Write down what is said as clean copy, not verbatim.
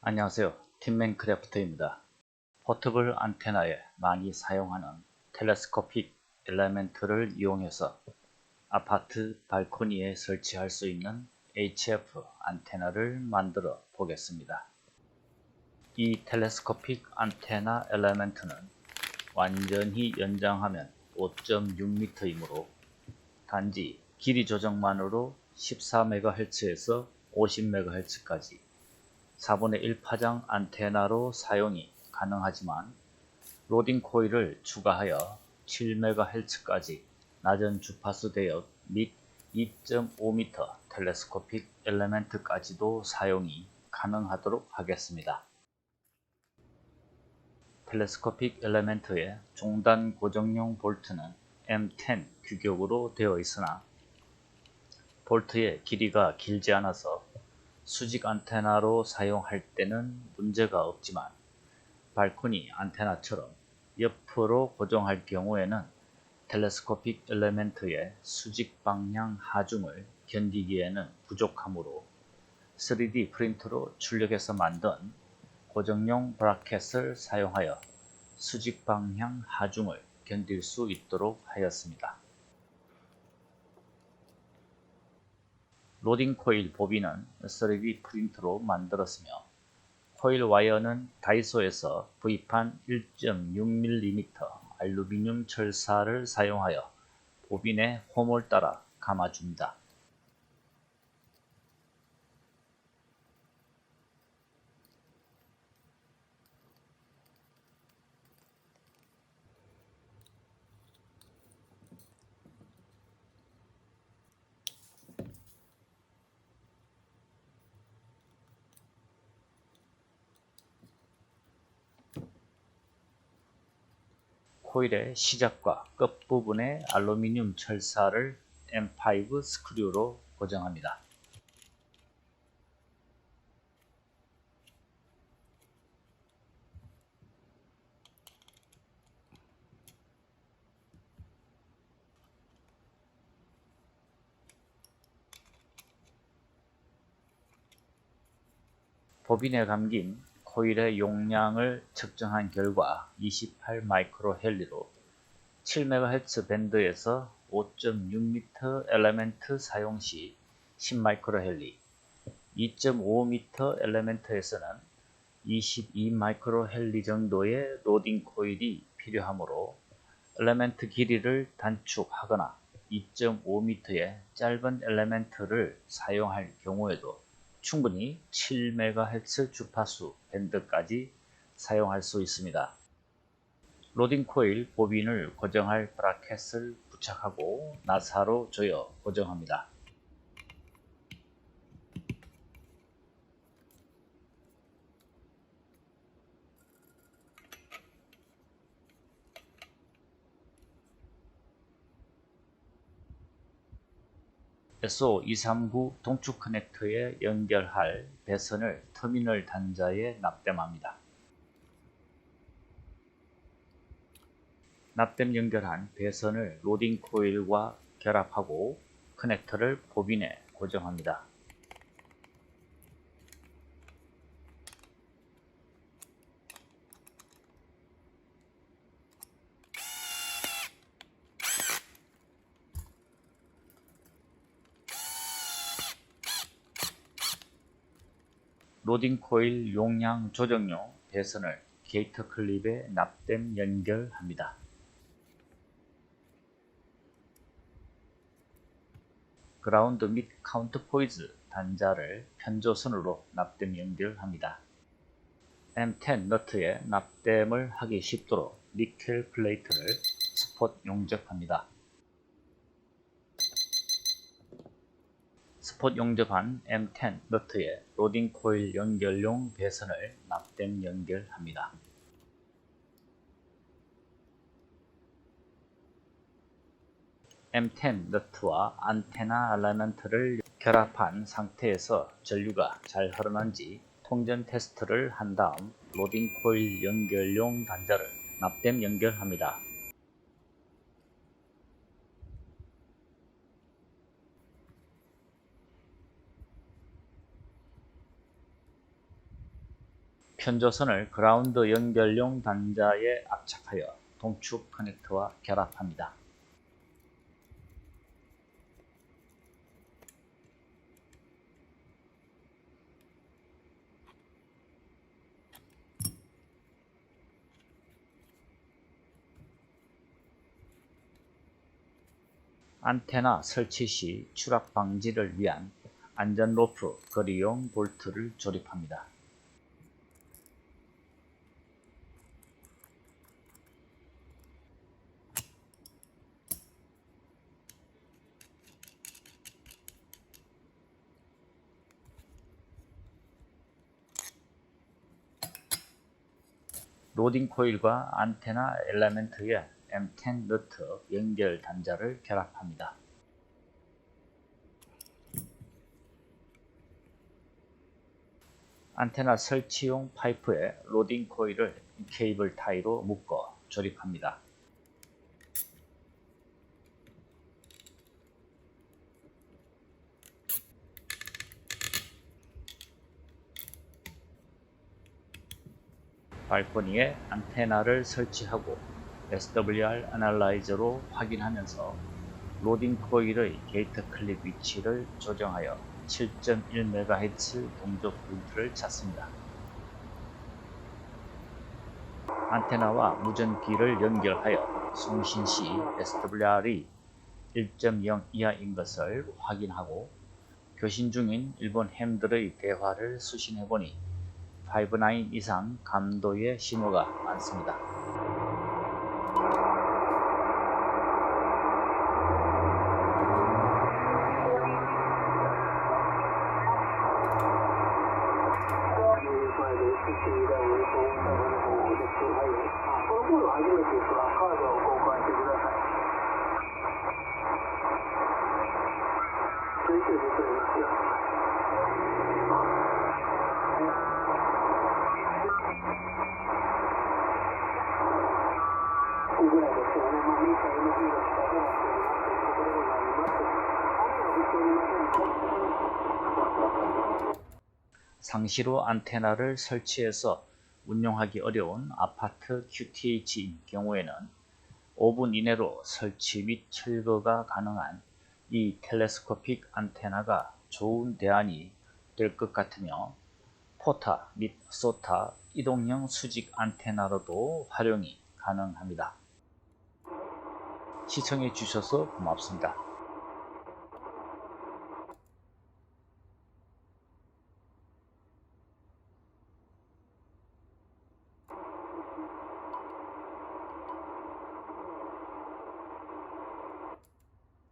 안녕하세요. 팀맨크래프트입니다. 포터블 안테나에 많이 사용하는 텔레스코픽 엘리멘트를 이용해서 아파트 발코니에 설치할 수 있는 HF 안테나를 만들어 보겠습니다. 이 텔레스코픽 안테나 엘리멘트는 완전히 연장하면 5.6m이므로 단지 길이 조정만으로 14MHz에서 50MHz까지 4분의 1 파장 안테나로 사용이 가능하지만 로딩 코일을 추가하여 7MHz까지 낮은 주파수 대역 및 2.5m 텔레스코픽 엘리멘트까지도 사용이 가능하도록 하겠습니다. 텔레스코픽 엘리멘트의 종단 고정용 볼트는 M10 규격으로 되어 있으나 볼트의 길이가 길지 않아서 수직 안테나로 사용할 때는 문제가 없지만 발코니 안테나처럼 옆으로 고정할 경우에는 텔레스코픽 엘리멘트의 수직 방향 하중을 견디기에는 부족하므로 3D 프린터로 출력해서 만든 고정용 브라켓을 사용하여 수직 방향 하중을 견딜 수 있도록 하였습니다. 로딩 코일 보비는 3D 프린터로 만들었으며 코일 와이어는 다이소에서 구입한 1.6mm 알루미늄 철사를 사용하여 보빈의 홈을 따라 감아줍니다. 코일의 시작과 끝부분에 알루미늄 철사를 M5 스크류로 고정합니다. 보빈에 감긴 코일의 용량을 측정한 결과 28 마이크로헬리로 7MHz 밴드에서 5.6m 엘리멘트 사용 시 10 마이크로헬리, 2.5m 엘리멘트에서는 22 마이크로헬리 정도의 로딩 코일이 필요하므로 엘리멘트 길이를 단축하거나 2.5m의 짧은 엘리멘트를 사용할 경우에도 충분히 7MHz 주파수 밴드까지 사용할 수 있습니다. 로딩 코일 보빈을 고정할 브라켓을 부착하고 나사로 조여 고정합니다. SO239 동축 커넥터에 연결할 배선을 터미널 단자에 납땜합니다. 납땜 연결한 배선을 로딩 코일과 결합하고 커넥터를 보빈에 고정합니다. 로딩 코일 용량 조정용 배선을 게이트 클립에 납땜 연결합니다. 그라운드 및 카운트 포이즈 단자를 편조선으로 납땜 연결합니다. M10 너트에 납땜을 하기 쉽도록 니켈 플레이트를 스폿 용접합니다. 스폿 용접한 M10 너트에 로딩 코일 연결용 배선을 납땜 연결합니다. M10 너트와 안테나 엘리멘트를 결합한 상태에서 전류가 잘 흐르는지 통전 테스트를 한 다음 로딩 코일 연결용 단자를 납땜 연결합니다. 편조선을 그라운드 연결용 단자에 압착하여 동축 커넥터와 결합합니다. 안테나 설치 시 추락 방지를 위한 안전 로프 거리용 볼트를 조립합니다. 로딩 코일과 안테나 엘리멘트의 M10 너트 연결 단자를 결합합니다. 안테나 설치용 파이프에 로딩 코일을 케이블 타이로 묶어 조립합니다. 발코니에 안테나를 설치하고 SWR 애널라이저로 확인하면서 로딩 코일의 게이트 클립 위치를 조정하여 7.1MHz 동적 볼트를 찾습니다. 안테나와 무전기를 연결하여 송신 시 SWR이 1.0 이하인 것을 확인하고 교신 중인 일본 햄들의 대화를 수신해보니 5.9 이상 감도의 신호가 많습니다. 상시로 안테나를 설치해서 운용하기 어려운 아파트 QTH인 경우에는 5분 이내로 설치 및 철거가 가능한 이 텔레스코픽 안테나가 좋은 대안이 될 것 같으며 포타 및 소타 이동형 수직 안테나로도 활용이 가능합니다. 시청해 주셔서 고맙습니다.